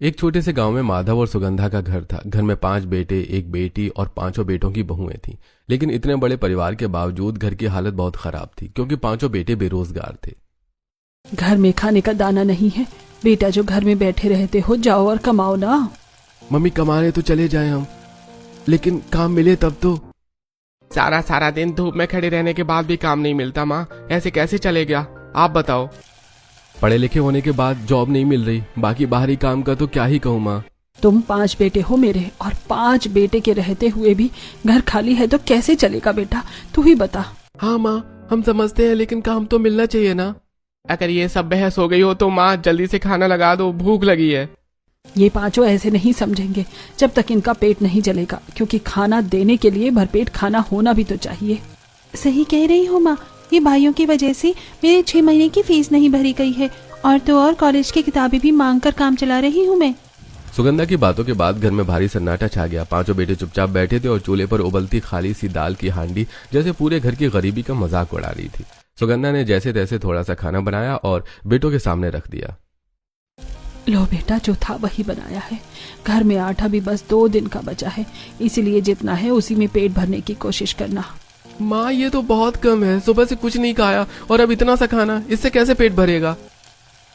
एक छोटे से गांव में माधव और सुगंधा का घर था। घर में 5 बेटे, एक बेटी और 5 बेटों की बहुएं थीं। लेकिन इतने बड़े परिवार के बावजूद घर की हालत बहुत खराब थी, क्योंकि 5 बेटे बेरोजगार थे। घर में खाने का दाना नहीं है। बेटा जो घर में बैठे रहते हो, जाओ और कमाओ ना। मम्मी, कमाने तो चले जाएं हम, लेकिन काम मिले तब तो। सारा सारा दिन धूप में खड़े रहने के बाद भी काम नहीं मिलता माँ, ऐसे कैसे चलेगा आप बताओ। पढ़े लिखे होने के बाद जॉब नहीं मिल रही, बाकी बाहरी काम का तो क्या ही कहूँ माँ। तुम 5 बेटे हो मेरे, और 5 बेटे के रहते हुए भी घर खाली है तो कैसे चलेगा बेटा, तू ही बता। हाँ माँ, हम समझते हैं, लेकिन काम तो मिलना चाहिए ना। अगर ये सब बहस हो गई हो तो माँ जल्दी से खाना लगा दो, भूख लगी है। ये 5 ऐसे नहीं समझेंगे जब तक इनका पेट नहीं जलेगा, क्योंकि खाना देने के लिए भरपेट खाना होना भी तो चाहिए। सही कह रही हो माँ, ये भाइयों की वजह से मेरे 6 महीने की फीस नहीं भरी गई है, और तो और कॉलेज की किताबें भी मांग कर काम चला रही हूँ मैं। सुगंधा की बातों के बाद घर में भारी सन्नाटा छा गया। 5 बेटे चुपचाप बैठे थे और चूल्हे पर उबलती खाली सी दाल की हांडी जैसे पूरे घर की गरीबी का मजाक उड़ा रही थी। सुगंधा ने जैसे तैसे थोड़ा सा खाना बनाया और बेटों के सामने रख दिया। लो बेटा, जो था वही बनाया है। घर में आटा भी बस 2 दिन का बचा है, इसीलिए जितना है उसी में पेट भरने की कोशिश करना। माँ, ये तो बहुत कम है। सुबह से कुछ नहीं खाया और अब इतना सा खाना, इससे कैसे पेट भरेगा।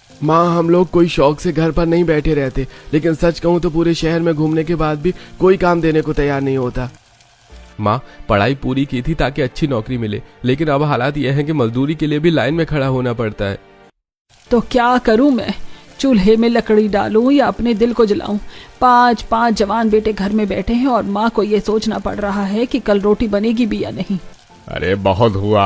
माँ, हम लोग कोई शौक से घर पर नहीं बैठे रहते, लेकिन सच कहूँ तो पूरे शहर में घूमने के बाद भी कोई काम देने को तैयार नहीं होता। माँ, पढ़ाई पूरी की थी ताकि अच्छी नौकरी मिले, लेकिन अब हालात यह है कि मजदूरी के लिए भी लाइन में खड़ा होना पड़ता है। तो क्या करूं मैं, चूल्हे में लकड़ी डालूं या अपने दिल को जलाऊं। 5 जवान बेटे घर में बैठे हैं और माँ को ये सोचना पड़ रहा है कि कल रोटी बनेगी भी या नहीं। अरे बहुत हुआ।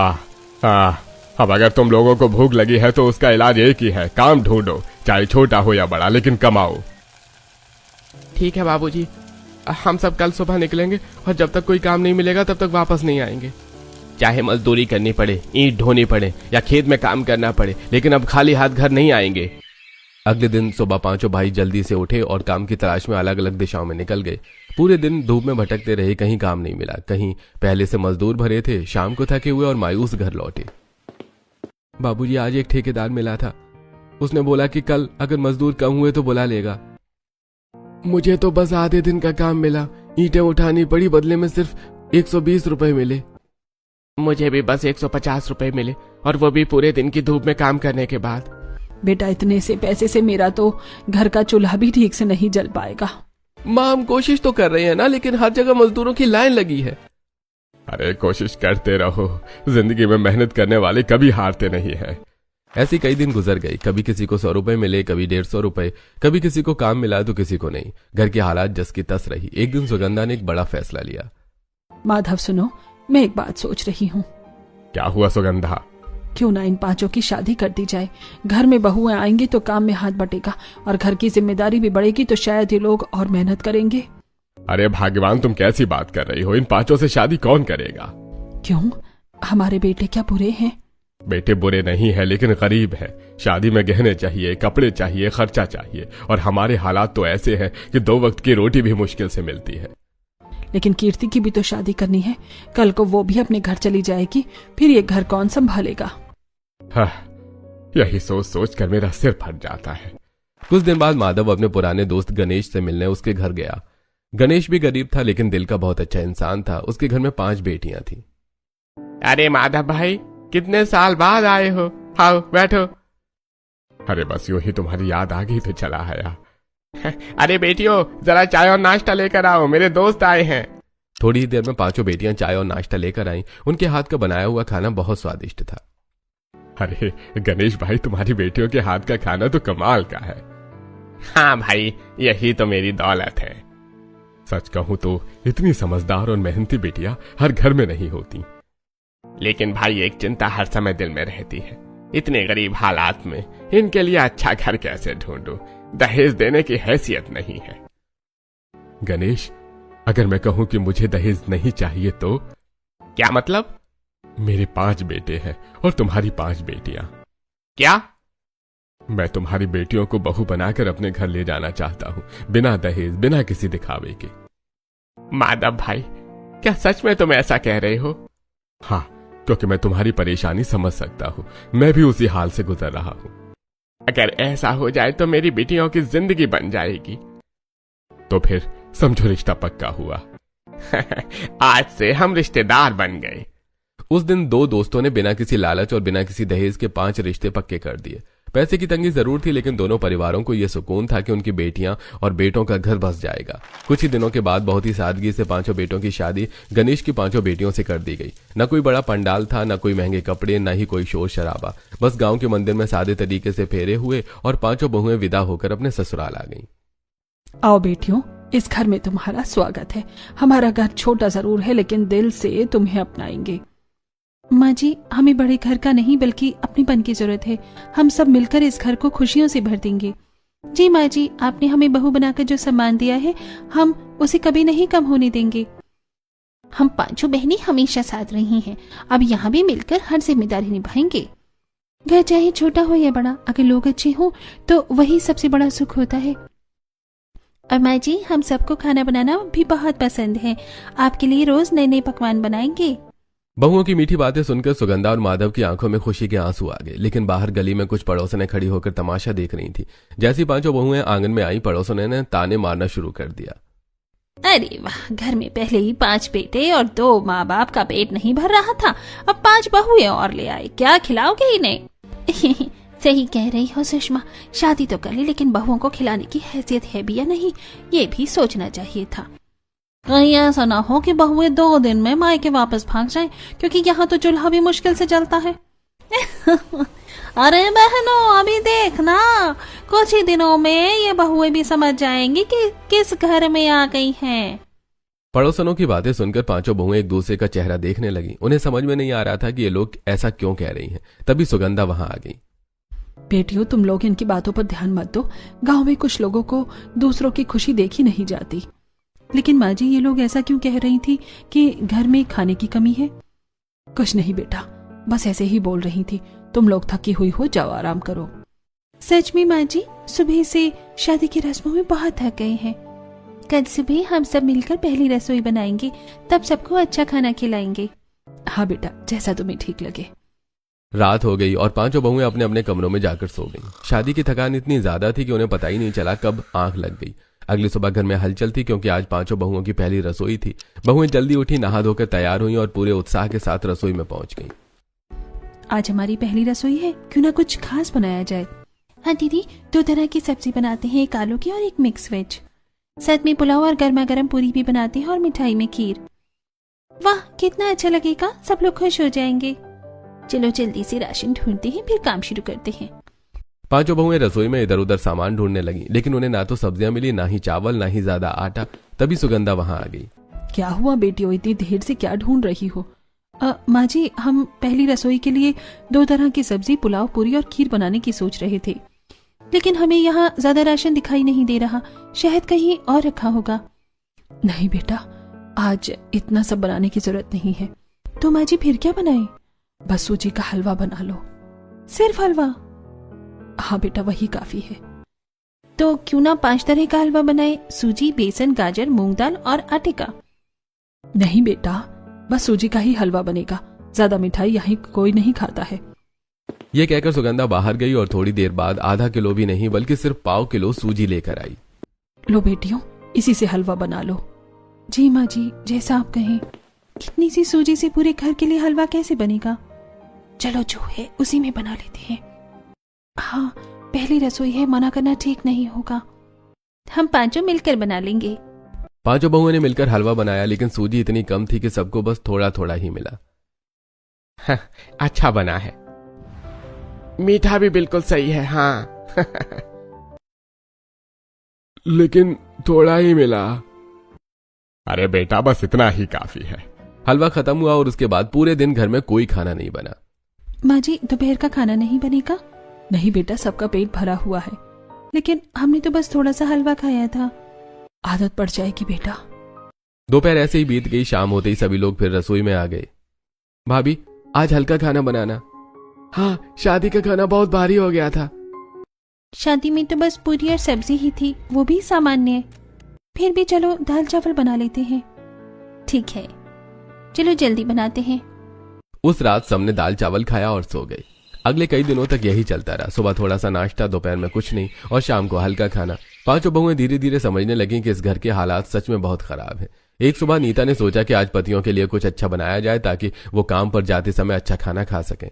हाँ, अब अगर तुम लोगों को भूख लगी है तो उसका इलाज एक ही है, काम ढूंढो, चाहे छोटा हो या बड़ा, लेकिन कमाओ। ठीक है बाबूजी, हम सब कल सुबह निकलेंगे और जब तक कोई काम नहीं मिलेगा तब तक वापस नहीं आएंगे। चाहे मजदूरी करनी पड़े, ईंट ढोनी पड़े या खेत में काम करना पड़े, लेकिन अब खाली हाथ घर नहीं आएंगे। अगले दिन सुबह 5 भाई जल्दी से उठे और काम की तलाश में अलग अलग दिशाओं में निकल गए। पूरे दिन धूप में भटकते रहे, कहीं काम नहीं मिला। कहीं पहले से मजदूर भरे थे, शाम को थके हुए और मायूस घर लौटे। बाबूजी, आज एक ठेकेदार मिला था। उसने बोला कि कल अगर मजदूर कम हुए तो बुला लेगा। मुझे तो बस आधे दिन का काम मिला, ईंटें उठानी पड़ी, बदले में सिर्फ 120 रुपए मिले। मुझे भी बस 150 रुपए मिले, और वो भी पूरे दिन की धूप में काम करने के बाद। बेटा, इतने से पैसे से मेरा तो घर का चूल्हा भी ठीक से नहीं जल पाएगा। माँ, हम कोशिश तो कर रहे हैं ना, लेकिन हर जगह मजदूरों की लाइन लगी है। अरे कोशिश करते रहो, जिंदगी में मेहनत करने वाले कभी हारते नहीं है। ऐसे कई दिन गुजर गए। कभी किसी को 100 रुपए मिले, कभी 150 रुपए, कभी किसी को काम मिला तो किसी को नहीं। घर की हालात जस की तस रही। एक दिन सुगंधा ने एक बड़ा फैसला लिया। माधव सुनो, मैं एक बात सोच रही हूँ। क्या हुआ सुगंधा? क्यों ना इन 5 की शादी कर दी जाए। घर में बहुएं आएंगी तो काम में हाथ बटेगा, और घर की जिम्मेदारी भी बढ़ेगी तो शायद ये लोग और मेहनत करेंगे। अरे भाग्यवान, तुम कैसी बात कर रही हो? इन 5 से शादी कौन करेगा? क्यों, हमारे बेटे क्या बुरे हैं? बेटे बुरे नहीं है, लेकिन गरीब है। शादी में गहने चाहिए, कपड़े चाहिए, खर्चा चाहिए, और हमारे हालात तो ऐसे हैं कि 2 वक्त की रोटी भी मुश्किल से मिलती है। लेकिन कीर्ति की भी तो शादी करनी है। कल को वो भी अपने घर चली जाएगी, फिर ये घर कौन संभालेगा? हाँ, यही सोच सोच कर मेरा सिर फट जाता है। कुछ दिन बाद माधव अपने पुराने दोस्त गणेश से मिलने उसके घर गया। गणेश भी गरीब था, लेकिन दिल का बहुत अच्छा इंसान था। उसके घर में 5 बेटियां थीं। अरे माधव भाई, कितने साल बाद आए हो, आओ बैठो। अरे बस यूं ही तुम्हारी याद आ गई तो चला आया। अरे बेटियों, जरा चाय और नाश्ता लेकर आओ, मेरे दोस्त आए हैं। थोड़ी ही देर में 5 बेटियां चाय और नाश्ता लेकर आईं। उनके हाथ का बनाया हुआ खाना बहुत स्वादिष्ट था। अरे गणेश भाई, तुम्हारी बेटियों के हाथ का खाना तो कमाल का है। हाँ भाई, यही तो मेरी दौलत है। सच कहूं तो इतनी समझदार और मेहनती बेटियां हर घर में नहीं होती। लेकिन भाई, एक चिंता हर समय दिल में रहती है। इतने गरीब हालात में इनके लिए अच्छा घर कैसे ढूंढूं? दहेज देने की हैसियत नहीं है। गणेश, अगर मैं कहूं कि मुझे दहेज नहीं चाहिए तो? क्या मतलब? मेरे 5 बेटे हैं और तुम्हारी 5 बेटियां। क्या? मैं तुम्हारी बेटियों को बहू बनाकर अपने घर ले जाना चाहता हूं, बिना दहेज, बिना किसी दिखावे के। माधव भाई, क्या सच में तुम ऐसा कह रहे हो? हाँ, क्योंकि मैं तुम्हारी परेशानी समझ सकता हूं। मैं भी उसी हाल से गुजर रहा हूं। अगर ऐसा हो जाए तो मेरी बेटियों की जिंदगी बन जाएगी। तो फिर समझो रिश्ता पक्का हुआ। आज से हम रिश्तेदार बन गए। उस दिन दो दोस्तों ने बिना किसी लालच और बिना किसी दहेज के 5 रिश्ते पक्के कर दिए। पैसे की तंगी जरूर थी, लेकिन दोनों परिवारों को यह सुकून था कि उनकी बेटियां और बेटों का घर बस जाएगा। कुछ ही दिनों के बाद बहुत ही सादगी से 5 बेटों की शादी गणेश की 5 बेटियों से कर दी गई। न कोई बड़ा पंडाल था, न कोई महंगे कपड़े, न ही कोई शोर शराबा। बस गांव के मंदिर में सादे तरीके से फेरे हुए और 5 बहुएं विदा होकर अपने ससुराल आ गईं। आओ बेटियों, इस घर में तुम्हारा स्वागत है। हमारा घर छोटा जरूर है, लेकिन दिल से तुम्हें अपनाएंगे। माँ जी, हमें बड़े घर का नहीं बल्कि अपनेपन की जरूरत है। हम सब मिलकर इस घर को खुशियों से भर देंगे। जी माँ जी, आपने हमें बहू बनाकर जो सम्मान दिया है, हम उसे कभी नहीं कम होने देंगे। हम 5 बहनें हमेशा साथ रही हैं, अब यहाँ भी मिलकर हर जिम्मेदारी निभाएंगे। घर चाहे छोटा हो या बड़ा, अगर लोग अच्छे हों तो वही सबसे बड़ा सुख होता है। और माँ जी, हम सबको खाना बनाना भी बहुत पसंद है। आपके लिए रोज नए नए पकवान बनाएंगे। बहुओं की मीठी बातें सुनकर सुगंधा और माधव की आंखों में खुशी के आंसू आ गए, लेकिन बाहर गली में कुछ पड़ोसनें खड़ी होकर तमाशा देख रही थी। जैसी 5 बहुएं आंगन में आई, पड़ोसनों ने ताने मारना शुरू कर दिया। अरे वाह, घर में पहले ही 5 बेटे और 2 माँ बाप का पेट नहीं भर रहा था, अब 5 बहुएं और ले आए। क्या खिलाओगे इन्हें? सही कह रही हो सुषमा, शादी तो कर ली, लेकिन बहुओं को खिलाने की हैसियत है भी या नहीं, ये भी सोचना चाहिए था। कहीं ऐसा ना हो कि बहुएं 2 दिन में मायके वापस भाग जाएं, क्योंकि यहाँ तो चूल्हा भी मुश्किल से जलता है। अरे बहनों, अभी देखना, कुछ ही दिनों में ये बहुएं भी समझ जाएंगी कि किस घर में आ गई हैं। पड़ोसनों की बातें सुनकर 5 बहुएं एक दूसरे का चेहरा देखने लगी। उन्हें समझ में नहीं आ रहा था कि ये लोग ऐसा क्यों कह रही हैं। तभी सुगंधा वहां आ गई। बेटियों, तुम लोग इनकी बातों पर ध्यान मत दो। गांव में कुछ लोगों को दूसरों की खुशी देखी नहीं जाती। लेकिन माँ जी, ये लोग ऐसा क्यों कह रही थी कि घर में खाने की कमी है? कुछ नहीं बेटा, बस ऐसे ही बोल रही थी। तुम लोग थकी हुई हो, जाओ आराम करो। सच में माँ जी, सुबह से शादी की रस्मों में बहुत थक गए हैं। कल सुबह हम सब मिलकर पहली रसोई बनाएंगे, तब सबको अच्छा खाना खिलाएंगे। हाँ बेटा, जैसा तुम्हें ठीक लगे। रात हो गई और 5 बहुएं अपने अपने कमरों में जाकर सो गईं। शादी की थकान इतनी ज्यादा थी कि उन्हें पता ही नहीं चला कब आंख लग गई। अगली सुबह घर में हलचल थी, क्योंकि आज 5 बहुओं की पहली रसोई थी। बहुएं जल्दी उठी, नहा धोकर तैयार हुई और पूरे उत्साह के साथ रसोई में पहुंच गईं। आज हमारी पहली रसोई है, क्यों ना कुछ खास बनाया जाए। हाँ दीदी, 2 तरह की सब्जी बनाते हैं, एक आलू की और एक मिक्स वेज। साथ में पुलाव और गर्मा गर्म पूरी भी बनाते हैं और मिठाई में खीर। वाह, कितना अच्छा लगेगा, सब लोग खुश हो जाएंगे। चलो जल्दी से राशन ढूंढते हैं, फिर काम शुरू करते हैं। 5 बहुएं रसोई में इधर उधर सामान ढूंढने लगी, लेकिन उन्हें ना तो सब्जियां मिली, ना ही चावल, ना ही ज्यादा आटा। तभी सुगंधा वहां आ गई। क्या हुआ बेटियों, इतनी देर से क्या ढूंढ रही हो? माँ जी, हम पहली रसोई के लिए 2 तरह की सब्जी, पुलाव, पूरी और खीर बनाने की सोच रहे थे, लेकिन हमें यहाँ ज्यादा राशन दिखाई नहीं दे रहा। शायद कहीं और रखा होगा। नहीं बेटा, आज इतना सब बनाने की जरूरत नहीं है। तो माँ जी, फिर क्या बनाए? बस सूजी का हलवा बना लो। सिर्फ हलवा? हाँ बेटा, वही काफी है। तो क्यों ना 5 तरह का हलवा बनाए, सूजी, बेसन, गाजर, मूंग दाल और आटे का। नहीं बेटा, बस सूजी का ही हलवा बनेगा। ज्यादा मिठाई यहाँ कोई नहीं खाता है। ये कहकर सुगंधा बाहर गई और थोड़ी देर बाद आधा किलो भी नहीं बल्कि सिर्फ 1/4 किलो सूजी लेकर आई। लो बेटियों, इसी से हलवा बना लो। जी माँ जी, जैसा आप कहें। कितनी सी सूजी से पूरे घर के लिए हलवा कैसे बनेगा? चलो जो है उसी में बना लेते हैं। हाँ, पहली रसोई है, मना करना ठीक नहीं होगा। हम 5 मिलकर बना लेंगे। 5 बहुओं ने मिलकर हलवा बनाया, लेकिन सूजी इतनी कम थी कि सबको बस थोड़ा थोड़ा ही मिला। हाँ, अच्छा बना है, मीठा भी बिल्कुल सही है। हाँ। लेकिन थोड़ा ही मिला। अरे बेटा, बस इतना ही काफी है। हलवा खत्म हुआ और उसके बाद पूरे दिन घर में कोई खाना नहीं बना। माँ जी, दोपहर का खाना नहीं बनेगा? नहीं बेटा, सबका पेट भरा हुआ है। लेकिन हमने तो बस थोड़ा सा हलवा खाया था। आदत पड़ जाएगी बेटा। दोपहर ऐसे ही बीत गई। शाम होते ही सभी लोग फिर रसोई में आ गए। भाभी, आज हल्का खाना बनाना। हाँ, शादी का खाना बहुत भारी हो गया था। शादी में तो बस पूरी और सब्जी ही थी, वो भी सामान्य। फिर भी चलो दाल चावल बना लेते हैं। ठीक है, चलो जल्दी बनाते हैं। उस रात सबने दाल चावल खाया और सो गए। अगले कई दिनों तक यही चलता रहा। सुबह थोड़ा सा नाश्ता, दोपहर में कुछ नहीं और शाम को हल्का खाना। पांचों बहुएं धीरे धीरे समझने लगी कि इस घर के हालात सच में बहुत खराब हैं। एक सुबह नीता ने सोचा कि आज पतियों के लिए कुछ अच्छा बनाया जाए ताकि वो काम पर जाते समय अच्छा खाना खा सकें।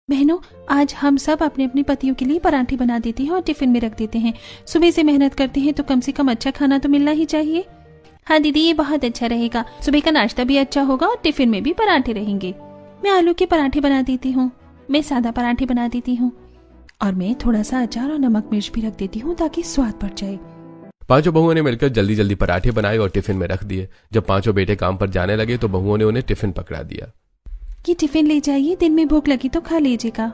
बहनों, आज हम सब अपने अपने पतियों के लिए पराठे बना देते हैं और टिफिन में रख देते हैं। सुबह से मेहनत करते हैं तो कम से कम अच्छा खाना तो मिलना ही चाहिए। हाँ दीदी, ये बहुत अच्छा रहेगा। सुबह का नाश्ता भी अच्छा होगा और टिफिन में भी पराठे रहेंगे। मैं आलू के पराठे बना देती हूँ, मैं सादा पराठे बना देती हूँ और मैं थोड़ा सा अचार और नमक मिर्च भी रख देती हूँ ताकि स्वाद बढ़ जाए। पांचों बहुओं ने मिलकर जल्दी जल्दी पराठे बनाए और टिफिन में रख दिए। जब पांचों बेटे काम पर जाने लगे तो बहुओं ने उन्हें टिफिन पकड़ा दिया। ये टिफिन ले जाइए, दिन में भूख लगी तो खा लीजिएगा।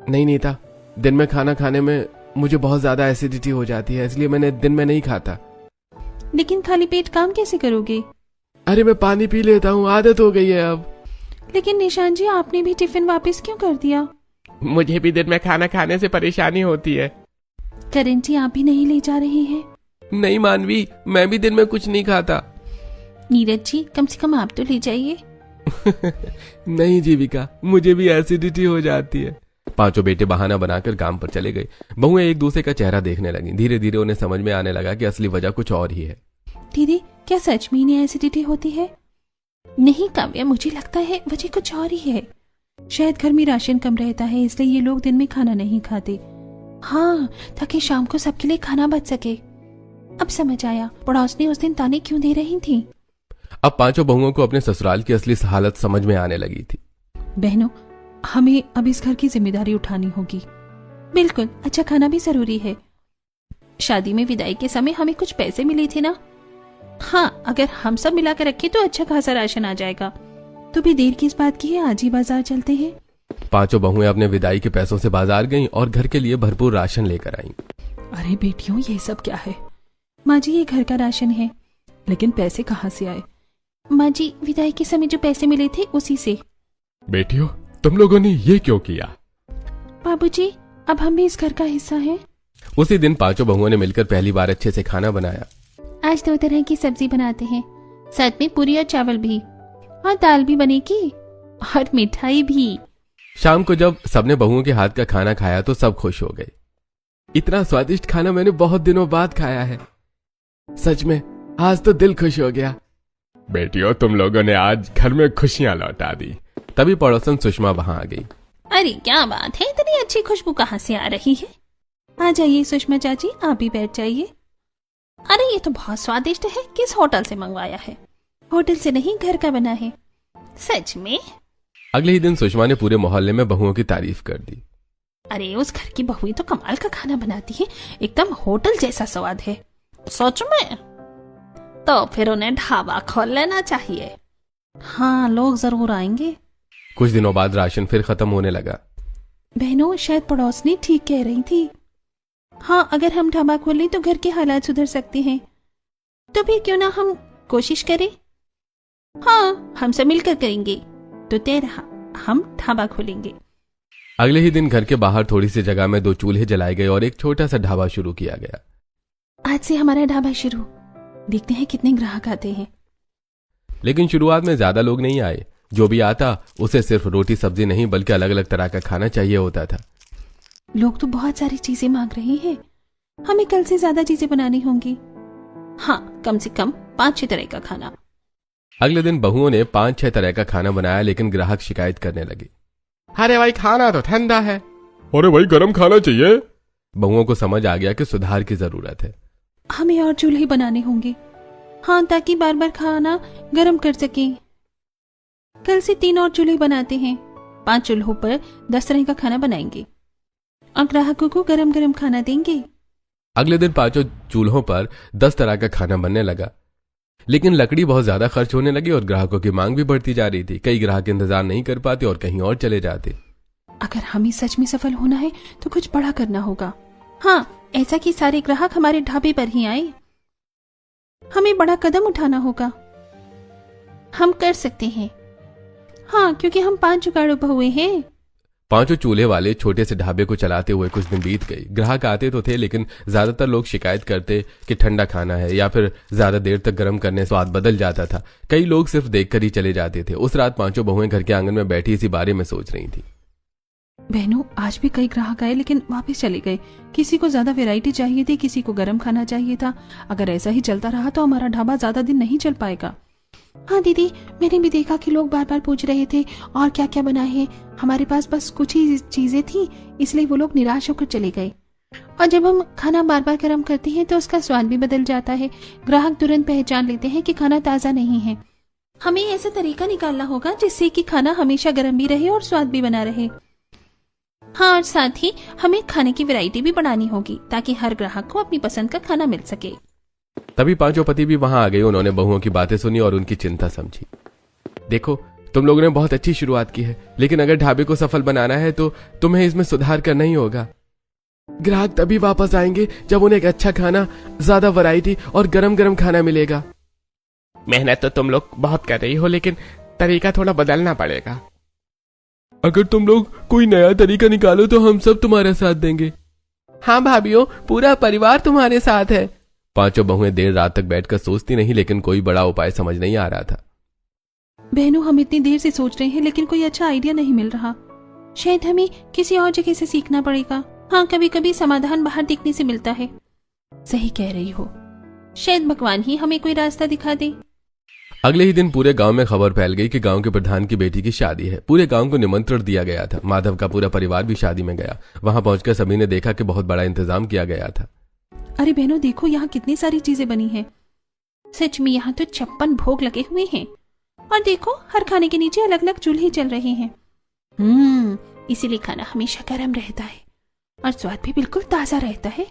नहीं नीता, दिन में खाना खाने में मुझे बहुत ज्यादा एसिडिटी हो जाती है, इसलिए मैंने दिन में नहीं खाता। लेकिन खाली पेट काम कैसे करोगे? अरे मैं पानी पी लेता हूँ, आदत हो गई है अब। लेकिन निशान जी, आपने भी टिफिन वापस क्यों कर दिया? मुझे भी दिन में खाना खाने से परेशानी होती है। करण जी, आप भी नहीं ले जा रहे हैं? नहीं मानवी, मैं भी दिन में कुछ नहीं खाता। नीरज जी, कम से कम आप तो ले जाइए। नहीं जीविका, मुझे भी एसिडिटी हो जाती है। पांचों बेटे बहाना बनाकर काम पर चले गए। बहुएं एक दूसरे का चेहरा देखने लगी। धीरे धीरे उन्हें समझ में आने लगा कि असली वजह कुछ और ही है। दीदी, क्या सच में इन्हें एसिडिटी होती है? नहीं काव्या, मुझे लगता है वजह कुछ और ही है। शायद घर में राशन कम रहता है, इसलिए ये लोग दिन में खाना नहीं खाते। हाँ, ताकि शाम को सबके लिए खाना बच सके। अब समझ आया पड़ोसनी उस दिन ताने क्यों दे रही थी। अब पांचों बहुओं को अपने ससुराल की असली हालत समझ में आने लगी थी। बहनों, हमें अब इस घर की जिम्मेदारी उठानी होगी। बिल्कुल, अच्छा खाना भी जरूरी है। शादी में विदाई के समय हमें कुछ पैसे मिले थे ना? हाँ, अगर हम सब मिलाकर रखें तो अच्छा खासा राशन आ जाएगा। तो भी देर किस बात की है, आज ही बाजार चलते हैं। पांचों बहुएं अपने विदाई के पैसों से बाजार गईं और घर के लिए भरपूर राशन लेकर आईं। अरे बेटियों, ये सब क्या है? माँ जी, ये घर का राशन है। लेकिन पैसे कहाँ से आए? माँ जी, विदाई के समय जो पैसे मिले थे उसी से। बेटियों, तुम लोगों ने ये क्यों किया? बाबूजी, अब हम भी इस घर का हिस्सा हैं। उसी दिन पांचों बहुओं ने मिलकर पहली बार अच्छे से खाना बनाया। आज 2 तरह की सब्जी बनाते हैं, साथ में पूरी और चावल भी, और दाल भी बनेगी और मिठाई भी। शाम को जब सबने बहुओं के हाथ का खाना खाया तो सब खुश हो गए। इतना स्वादिष्ट खाना मैंने बहुत दिनों बाद खाया है। सच में आज तो दिल खुश हो गया। बेटियों, तुम लोगों ने आज घर में खुशियां लौटा दी। तभी पड़ोसन सुषमा वहां आ गई। अरे क्या बात है, इतनी अच्छी खुशबू कहाँ से आ रही है? आ जाइए सुषमा चाची, आप भी बैठ जाइए। अरे ये तो बहुत स्वादिष्ट है, किस होटल से मंगवाया है? होटल से नहीं, घर का बना है। सच में? अगले ही दिन सुषमा ने पूरे मोहल्ले में बहुओं की तारीफ कर दी। अरे उस घर की बहुएं तो कमाल का खाना बनाती है, एकदम होटल जैसा स्वाद है। सच में? तो फिर उन्हें ढाबा खोल लेना चाहिए। हाँ, लोग जरूर आएंगे। कुछ दिनों बाद राशन फिर खत्म होने लगा। बहनों, शायद पड़ोसनी ठीक कह रही थी। हाँ, अगर हम ढाबा खोल लें तो घर के हालात सुधर सकते हैं। तो फिर क्यों ना हम कोशिश करें? हाँ, हम सब मिलकर करेंगे। तो तेरा हम ढाबा खोलेंगे। अगले ही दिन घर के बाहर थोड़ी सी जगह में 2 चूल्हे जलाए गए और एक छोटा सा ढाबा शुरू किया गया। आज से हमारा ढाबा शुरू, देखते हैं कितने ग्राहक आते हैं। लेकिन शुरुआत में ज्यादा लोग नहीं आए। जो भी आता उसे सिर्फ रोटी सब्जी नहीं बल्कि अलग अलग तरह का खाना चाहिए होता था। लोग तो बहुत सारी चीजें मांग रहे हैं, हमें कल से ज्यादा चीजें बनानी होंगी। हाँ, कम से कम 5-6 तरह का खाना। अगले दिन बहुओं ने 5-6 तरह का खाना बनाया, लेकिन ग्राहक शिकायत करने लगे। अरे भाई, खाना तो ठंडा है। अरे भाई, गरम खाना चाहिए। बहुओं को समझ आ गया कि सुधार की जरूरत है। हमें और चूल्हे बनाने होंगे। हाँ, ताकि बार बार खाना गर्म कर सकें। कल से 3 और चूल्हे बनाते हैं। 5 चूल्हों पर 10 तरह का खाना बनाएंगे और ग्राहकों को गरम गरम खाना देंगे। अगले दिन 5 चूल्हों पर 10 तरह का खाना बनने लगा, लेकिन लकड़ी बहुत ज्यादा खर्च होने लगी और ग्राहकों की मांग भी बढ़ती जा रही थी। कई ग्राहक इंतजार नहीं कर पाते और कहीं और चले जाते। अगर हमें सच में सफल होना है तो कुछ बड़ा करना होगा। हाँ, ऐसा कि सारे ग्राहक हमारे ढाबे पर ही आए। हमें बड़ा कदम उठाना होगा। हम कर सकते हैं। हाँ, क्योंकि हम 5 जुगाड़ू बहुए हैं। 5 चूल्हे वाले छोटे से ढाबे को चलाते हुए कुछ दिन बीत गए। ग्राहक आते तो थे, लेकिन ज्यादातर लोग शिकायत करते कि ठंडा खाना है या फिर ज्यादा देर तक गर्म करने से स्वाद बदल जाता था। कई लोग सिर्फ देखकर ही चले जाते थे। उस रात 5 बहुएं घर के आंगन में बैठी इसी बारे में सोच रही थी। बहनों, आज भी कई ग्राहक आए लेकिन वापस चले गए। किसी को ज्यादा वैरायटी चाहिए थी, किसी को गरम खाना चाहिए था। अगर ऐसा ही चलता रहा तो हमारा ढाबा ज्यादा दिन नहीं चल पाएगा। हाँ दीदी, मैंने भी देखा कि लोग बार बार पूछ रहे थे और क्या क्या बना है। हमारे पास बस कुछ ही चीजें थी, इसलिए वो लोग निराश होकर चले गए। और जब हम खाना बार बार गर्म करते हैं तो उसका स्वाद भी बदल जाता है। ग्राहक तुरंत पहचान लेते हैं कि खाना ताज़ा नहीं है। हमें ऐसा तरीका निकालना होगा जिससे कि खाना हमेशा गर्म भी रहे और स्वाद भी बना रहे। हाँ, और साथ ही हमें खाने की वैरायटी भी बढ़ानी होगी ताकि हर ग्राहक को अपनी पसंद का खाना मिल सके। तभी पांचों पति भी वहां आ गए। उन्होंने बहुओं की बातें सुनी और उनकी चिंता समझी। देखो, तुम लोगों ने बहुत अच्छी शुरुआत की है, लेकिन अगर ढाबे को सफल बनाना है तो तुम्हें इसमें सुधार करना ही होगा। ग्राहक तभी वापस आएंगे जब उन्हें एक अच्छा खाना, ज्यादा वैरायटी और गरम गरम खाना मिलेगा। मेहनत तो तुम लोग बहुत कर रही हो, लेकिन तरीका थोड़ा बदलना पड़ेगा। अगर तुम लोग कोई नया तरीका निकालो तो हम सब तुम्हारा साथ देंगे। हाँ भाभीओ, पूरा परिवार तुम्हारे साथ है। पांचों बहुएं देर रात तक बैठकर सोचती नहीं, लेकिन कोई बड़ा उपाय समझ नहीं आ रहा था। बहनों, हम इतनी देर से सोच रहे हैं लेकिन कोई अच्छा आइडिया नहीं मिल रहा। शायद हमें किसी और जगह से सीखना पड़ेगा। हाँ, कभी कभी समाधान बाहर देखने से मिलता है। सही कह रही हो, शायद भगवान ही हमें कोई रास्ता दिखा दे। अगले ही दिन पूरे गांव में खबर फैल गई कि गांव के प्रधान की बेटी की शादी है। पूरे गांव को निमंत्रण दिया गया था। माधव का पूरा परिवार भी शादी में गया। वहां पहुंचकर सभी ने देखा कि बहुत बड़ा इंतजाम किया गया था। अरे बहनों, देखो यहाँ कितनी सारी चीजें बनी हैं। सच में यहाँ तो 56 भोग लगे हुए हैं। और देखो, हर खाने के नीचे अलग अलग चूल्हे चल रहे हैं। इसीलिए खाना हमेशा गर्म रहता है और स्वाद भी बिल्कुल ताजा रहता है।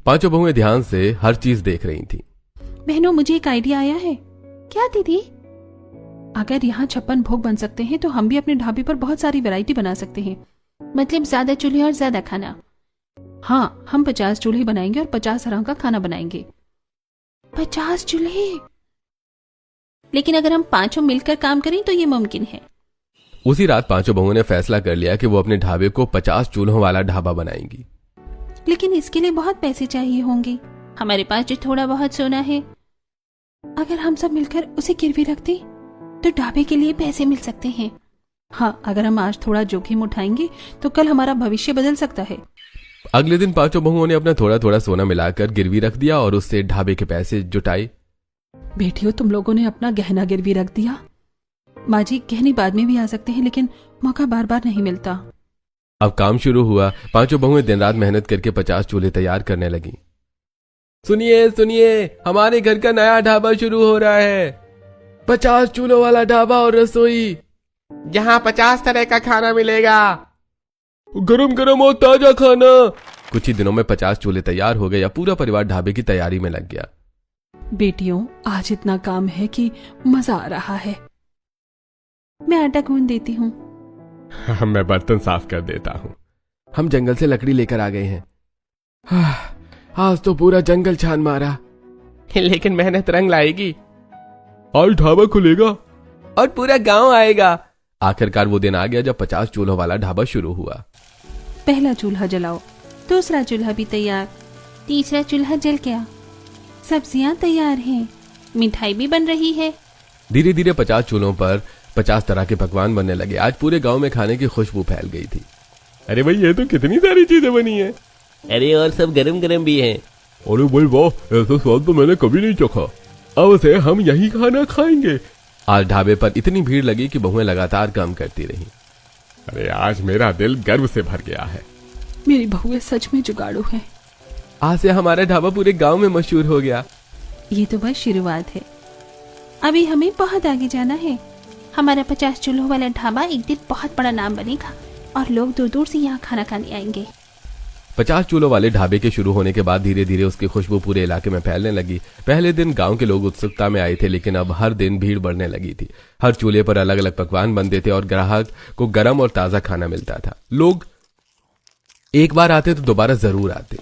पांचों बहुएं ध्यान से हर चीज देख रही थी। बहनों, मुझे एक आइडिया आया है। क्या दीदी? अगर यहाँ 56 भोग बन सकते हैं तो हम भी अपने ढाबे पर बहुत सारी वैरायटी बना सकते हैं। मतलब ज्यादा चूल्हे और ज्यादा खाना। हाँ, हम 50 चूल्हे बनाएंगे और 50 तरह का खाना बनाएंगे। 50 चूल्हे? लेकिन अगर हम पांचों मिलकर काम करें तो ये मुमकिन है। उसी रात पांचों बहुओं ने फैसला कर लिया कि वो अपने ढाबे को 50 चूल्हों वाला ढाबा बनाएंगी। लेकिन इसके लिए बहुत पैसे चाहिए होंगे। हमारे पास जो थोड़ा बहुत सोना है, अगर हम सब मिलकर उसे गिरवी रख दें तो ढाबे के लिए पैसे मिल सकते हैं। हाँ, अगर हम आज थोड़ा जोखिम उठाएंगे तो कल हमारा भविष्य बदल सकता है। अगले दिन पांचों बहुओं ने अपना थोड़ा थोड़ा सोना मिलाकर गिरवी रख दिया और उससे ढाबे के पैसे जुटाए। बेटियों, तुम लोगों ने अपना गहना गिरवी रख दिया। माँ जी, गहने बाद में भी आ सकते हैं, लेकिन मौका बार बार नहीं मिलता। अब काम शुरू हुआ। पांचों बहुएं दिन रात मेहनत करके 50 चूल्हे तैयार करने लगी। सुनिए सुनिए, हमारे घर का नया ढाबा शुरू हो रहा है। 50 चूल्हों वाला ढाबा और रसोई, यहाँ 50 तरह का खाना मिलेगा। गरम गरम और ताजा खाना। कुछ ही दिनों में 50 चूल्हे तैयार हो गए। या पूरा परिवार ढाबे की तैयारी में लग गया। बेटियों, आज इतना काम है कि मजा आ रहा है। मैं आटा गूंद देती हूँ। मैं बर्तन साफ कर देता हूँ। हम जंगल से लकड़ी लेकर आ गए हैं। आज तो पूरा जंगल छान मारा। लेकिन मेहनत रंग लाएगी आज ढाबा खुलेगा और पूरा गांव आएगा। आखिरकार वो दिन आ गया जब 50 चूल्हों वाला ढाबा शुरू हुआ। पहला चूल्हा जलाओ, दूसरा चूल्हा भी तैयार, तीसरा चूल्हा जल गया। सब्जियां तैयार हैं, मिठाई भी बन रही है। धीरे धीरे 50 चूल्हों पर 50 तरह के पकवान बनने लगे। आज पूरे गांव में खाने की खुशबू फैल गई थी। अरे भाई, ये तो कितनी सारी चीजें बनी है। अरे और सब गरम गरम भी हैं। अरे भाई वाह, ऐसा स्वाद तो मैंने कभी नहीं चखा। अब से हम यही खाना खाएंगे। आज ढाबे पर इतनी भीड़ लगी कि बहुएं लगातार काम करती रहीं। अरे आज मेरा दिल गर्व से भर गया है। मेरी बहुएं सच में जुगाड़ू हैं। आज से हमारा ढाबा पूरे गांव में मशहूर हो गया। ये तो बस शुरुआत है, अभी हमें बहुत आगे जाना है। हमारा 50 चूल्हों वाला ढाबा एक दिन बहुत बड़ा नाम बनेगा और लोग दूर दूर से यहाँ खाना खाने आएंगे। 50 चूल्हों वाले ढाबे के शुरू होने के बाद धीरे धीरे उसकी खुशबू पूरे इलाके में फैलने लगी। पहले दिन गांव के लोग उत्सुकता में आए थे, लेकिन अब हर दिन भीड़ बढ़ने लगी थी। हर चूल्हे पर अलग अलग पकवान बनते थे और ग्राहक को गर्म और ताजा खाना मिलता था। लोग एक बार आते तो दोबारा जरूर आते।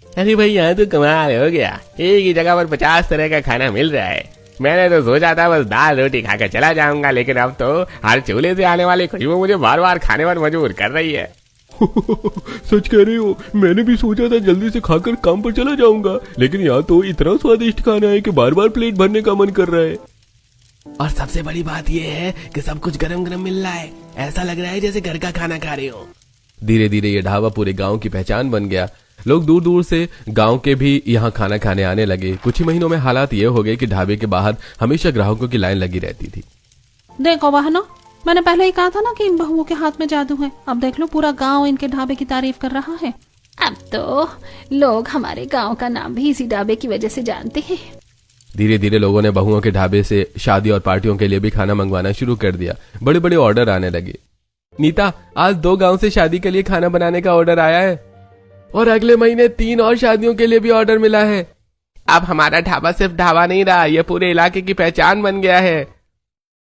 अरे भाई, यहाँ तो कमाल हो गया। एक ही जगह पर 50 तरह का खाना मिल रहा है। मैंने तो सोचा था बस दाल रोटी खाकर चला जाऊंगा, लेकिन अब तो हर चूल्हे से आने वाली खुशबू मुझे बार बार खाने पर मजबूर कर रही है। सच कह रहे हो, मैंने भी सोचा था जल्दी से खाकर काम पर चला जाऊंगा, लेकिन यहाँ तो इतना स्वादिष्ट खाना है कि बार बार प्लेट भरने का मन कर रहा है। और सबसे बड़ी बात यह है कि सब कुछ गरम गरम मिल रहा है। ऐसा लग रहा है जैसे घर का खाना खा रहे हो। धीरे धीरे ये ढाबा पूरे गांव की पहचान बन गया। लोग दूर दूर से गांव के भी यहाँ खाना खाने आने लगे। कुछ ही महीनों में हालात ये हो गए कि ढाबे के बाहर हमेशा ग्राहकों की लाइन लगी रहती थी। देखो बहनों, मैंने पहले ही कहा था ना कि इन बहुओं के हाथ में जादू है। अब देख लो, पूरा गांव इनके ढाबे की तारीफ कर रहा है। अब तो लोग हमारे गांव का नाम भी इसी ढाबे की वजह से जानते हैं। धीरे धीरे लोगों ने बहुओं के ढाबे से शादी और पार्टियों के लिए भी खाना मंगवाना शुरू कर दिया। बड़े बड़े ऑर्डर आने लगे। नीता, आज 2 गांव से शादी के लिए खाना बनाने का ऑर्डर आया है और अगले महीने 3 और शादियों के लिए भी ऑर्डर मिला है। अब हमारा ढाबा सिर्फ ढाबा नहीं रहा, ये पूरे इलाके की पहचान बन गया है।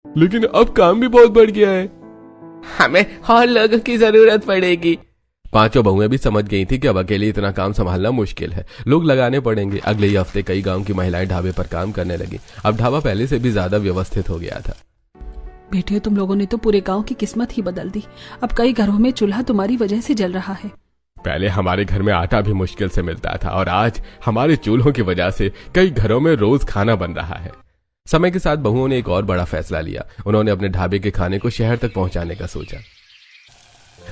लेकिन अब काम भी बहुत बढ़ गया है। हमें और लोगों की जरूरत पड़ेगी। 5 बहुएं भी समझ गई थी कि अब अकेले इतना काम संभालना मुश्किल है, लोग लगाने पड़ेंगे। अगले ही हफ्ते कई गांव की महिलाएं ढाबे पर काम करने लगी। अब ढाबा पहले से भी ज्यादा व्यवस्थित हो गया था। बेटियों, तुम लोगों ने तो पूरे गांव की किस्मत ही बदल दी। अब कई घरों में चूल्हा तुम्हारी वजह से जल रहा है। पहले हमारे घर में आटा भी मुश्किल से मिलता था और आज हमारे चूल्हों की वजह से कई घरों में रोज खाना बन रहा है। समय के साथ बहुओं ने एक और बड़ा फैसला लिया। उन्होंने अपने ढाबे के खाने को शहर तक पहुंचाने का सोचा।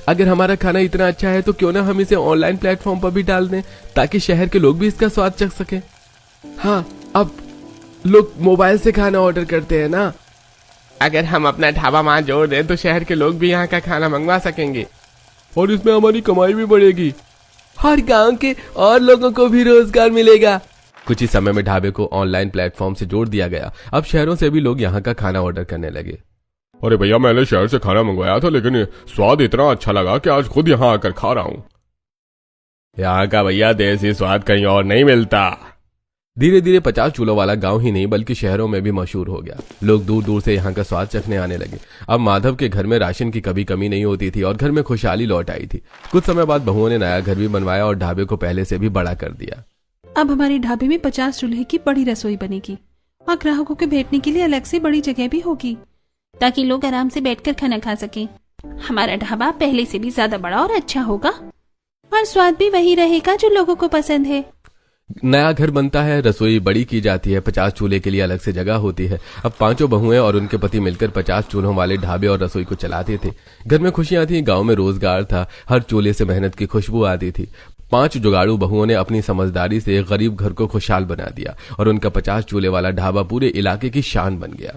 अगर हमारा खाना इतना अच्छा है तो क्यों ना हम इसे ऑनलाइन प्लेटफॉर्म पर भी डाल दें, ताकि शहर के लोग भी इसका स्वाद चख सकें। हाँ, अब लोग मोबाइल से खाना ऑर्डर करते हैं ना। अगर हम अपना ढाबा वहां जोड़ दें तो शहर के लोग भी यहाँ का खाना मंगवा सकेंगे और इसमें हमारी कमाई भी बढ़ेगी और गांव के और लोगों को भी रोजगार मिलेगा। कुछ ही समय में ढाबे को ऑनलाइन प्लेटफॉर्म से जोड़ दिया गया। अब शहरों से भी लोग यहाँ का खाना ऑर्डर करने लगे। अरे भैया, मैंने शहर से खाना मंगवाया था लेकिन स्वाद इतना अच्छा लगा कि आज खुद यहाँ आकर खा रहा हूँ। यहाँ का भैया देसी स्वाद कहीं और नहीं मिलता। धीरे धीरे 50 चूल्हों वाला गांव ही नहीं बल्कि शहरों में भी मशहूर हो गया। लोग दूर दूर से यहाँ का स्वाद चखने आने लगे। अब माधव के घर में राशन की कभी कमी नहीं होती थी और घर में खुशहाली लौट आई थी। कुछ समय बाद बहुओं ने नया घर भी बनवाया और ढाबे को पहले से भी बड़ा कर दिया। अब हमारे ढाबे में 50 चूल्हे की बड़ी रसोई बनेगी और ग्राहकों के बैठने के लिए अलग से बड़ी जगह भी होगी, ताकि लोग आराम से बैठकर खाना खा सकें। हमारा ढाबा पहले से भी ज्यादा बड़ा और अच्छा होगा और स्वाद भी वही रहेगा जो लोगों को पसंद है। नया घर बनता है, रसोई बड़ी की जाती है, 50 चूल्हे के लिए अलग से जगह होती है। अब 5 बहुएं और उनके पति मिलकर 50 चूल्हों वाले ढाबे और रसोई को चलाते थे। घर में खुशियां थी, गांव में रोजगार था, हर चूल्हे से मेहनत की खुशबू आती थी। 5 जुगाड़ू बहुओं ने अपनी समझदारी से गरीब घर को खुशहाल बना दिया और उनका 50 चूल्हे वाला ढाबा पूरे इलाके की शान बन गया।